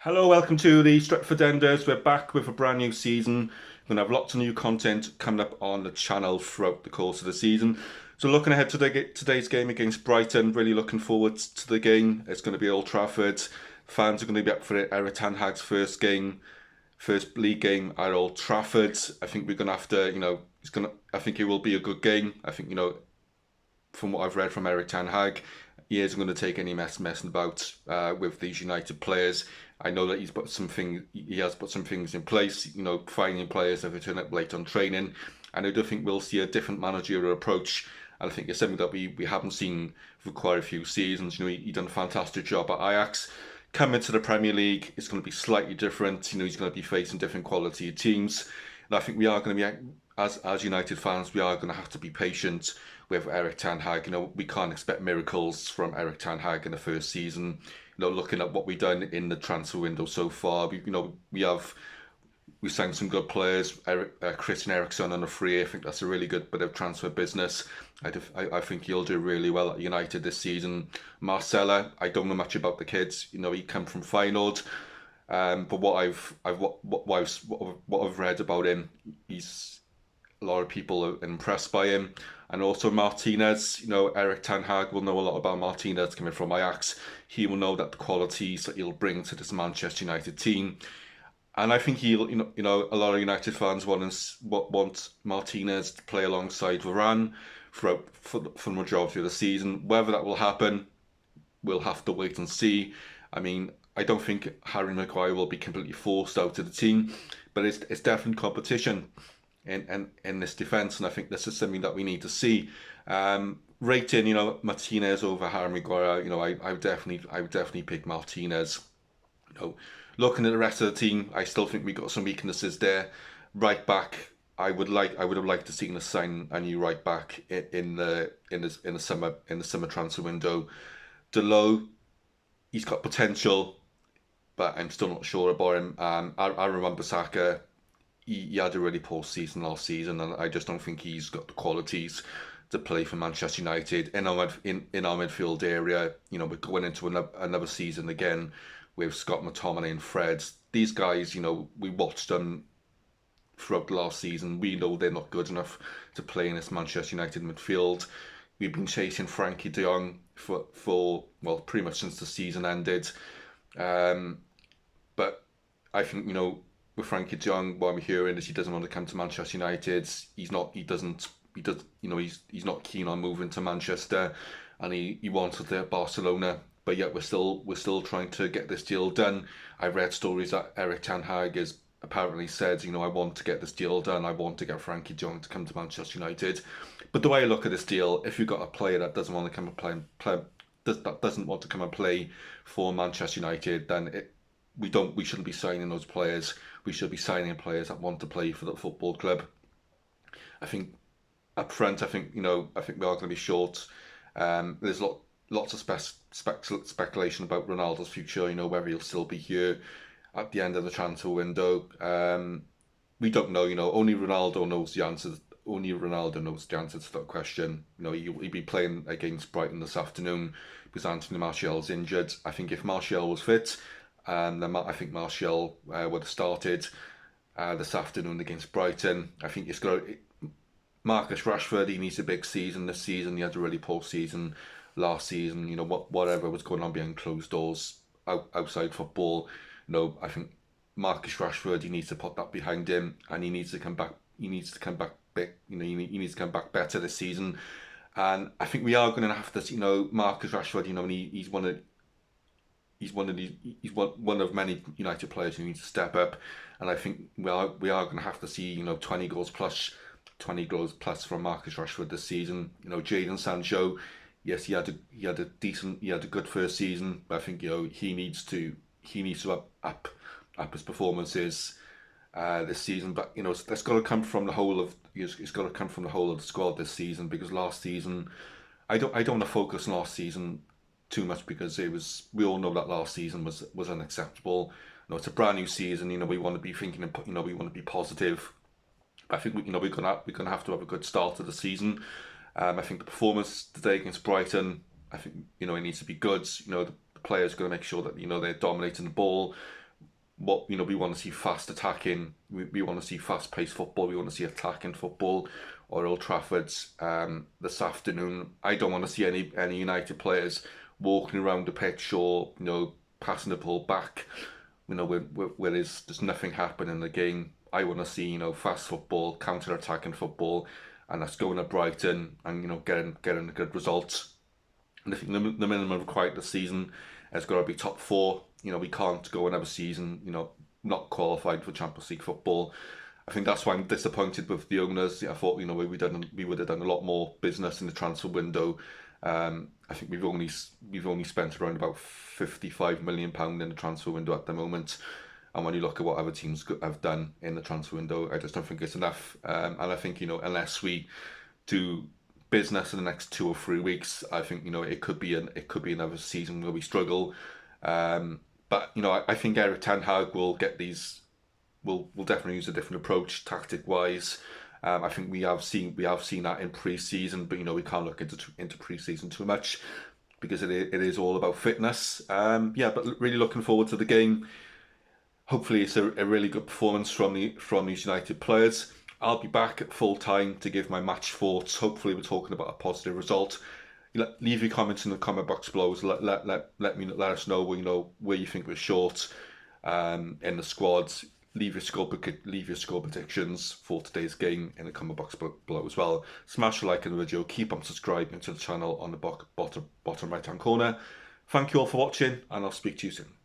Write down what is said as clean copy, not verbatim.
Hello, welcome to the Stretford Enders. We're back with a brand new season. We're going to have lots of new content coming up on the channel throughout the course of the season. So looking ahead to today's game against Brighton, really looking forward to the game. It's going to be Old Trafford. Fans are going to be up for it. Eric Ten Hag's first league game at Old Trafford. I think we're going to have to, I think it will be a good game. I think, from what I've read from Eric Ten Hag, he isn't going to take any messing about with these United players. I know that he has put some things in place, finding players that turn up late on training. And I do think we'll see a different managerial approach. And I think it's something that we haven't seen for quite a few seasons. He done a fantastic job at Ajax. Coming to the Premier League, it's going to be slightly different. He's going to be facing different quality teams. And I think we are going to be, as United fans, we are going to have to be patient with Eric Ten Hag. We can't expect miracles from Eric Ten Hag in the first season. Looking at what we've done in the transfer window so far, we signed some good players. Christian Eriksen on a free. I think that's a really good bit of transfer business. I think he'll do really well at United this season. Marcelo, I don't know much about the kids. He come from Feyenoord, but what I've read about him, a lot of people are impressed by him. And also Martinez, Eric Ten Hag will know a lot about Martinez coming from Ajax. He will know that the qualities that he'll bring to this Manchester United team. And I think a lot of United fans want Martinez to play alongside Varane for the majority of the season. Whether that will happen, we'll have to wait and see. I mean, I don't think Harry Maguire will be completely forced out of the team, but it's definitely competition in this defence, and I think this is something that we need to see. Rating, Martinez over Harry Maguire, I would definitely pick Martinez. Looking at the rest of the team, I still think we got some weaknesses there. Right back, I would have liked to see us sign a new right back in the summer transfer window. Delo, he's got potential, but I'm still not sure about him. I remember Saka. He had a really poor season last season, and I just don't think he's got the qualities to play for Manchester United in our midfield area. We're going into another season again with Scott McTominay and Fred. These guys, we watched them throughout the last season. We know they're not good enough to play in this Manchester United midfield. We've been chasing Frankie de Jong for pretty much since the season ended. But I think, with Frankie de Jong, what I'm hearing is he doesn't want to come to Manchester United. He's not keen on moving to Manchester, and he wanted to Barcelona. But yet we're still trying to get this deal done. I've read stories that Eric Ten Hag has apparently said, I want to get this deal done. I want to get Frankie de Jong to come to Manchester United. But the way I look at this deal, if you've got a player that doesn't want to come and play for Manchester United, then we shouldn't be signing those players. We should be signing players that want to play for the football club. I think up front, I think we are going to be short. There's lots of speculation about Ronaldo's future. Whether he'll still be here at the end of the transfer window. We don't know. Only Ronaldo knows the answer. Only Ronaldo knows the answer to that question. He'll be playing against Brighton this afternoon because Anthony Martial's injured. I think if Martial was fit, then I think Martial would have started this afternoon against Brighton. I think Marcus Rashford, he needs a big season this season. He had a really poor season last season. Whatever was going on behind closed doors outside football. I think Marcus Rashford, he needs to put that behind him, and he needs to come back. He needs to come back big. He needs to come back better this season. And I think we are going to have to, Marcus Rashford. He's one of many United players who needs to step up, and I think we are going to have to see 20 goals plus from Marcus Rashford this season. Jadon Sancho, yes, he had a good first season, but I think he needs to up his performances this season. But that's got to come from the whole of the squad this season, because last season I don't want to focus on last season too much, because we all know that last season was unacceptable. It's a brand new season. We want to be thinking, we want to be positive. I think we're gonna have to have a good start to the season. I think the performance today against Brighton, I think it needs to be good. The players are going to make sure that they're dominating the ball. what we want to see fast attacking. We want to see fast paced football. We want to see attacking football. Or Old Trafford's this afternoon. I don't want to see any United players walking around the pitch or passing the ball back. Where there's nothing happening in the game. I want to see fast football, counter attacking football, and that's going to Brighton and getting a good result. And I think the minimum required this season has got to be top four. We can't go another season, not qualified for Champions League football. I think that's why I'm disappointed with the owners. I thought, we would have done a lot more business in the transfer window. I think we've only spent around about £55 million in the transfer window at the moment. And when you look at what other teams have done in the transfer window, I just don't think it's enough. And I think unless we do business in the next 2 or 3 weeks, I think it could be another season where we struggle. But I think Eric Ten Hag will get these. Will definitely use a different approach tactic wise. I think we have seen that in pre-season, but we can't look into pre-season too much because it is all about fitness. Yeah, but really looking forward to the game. Hopefully, it's a really good performance from these United players. I'll be back at full time to give my match thoughts. Hopefully, we're talking about a positive result. Leave your comments in the comment box below. Let us know where you think we're short in the squads. Leave your score predictions for today's game in the comment box below as well. Smash a like in the video. Keep on subscribing to the channel on the bottom right hand corner. Thank you all for watching, and I'll speak to you soon.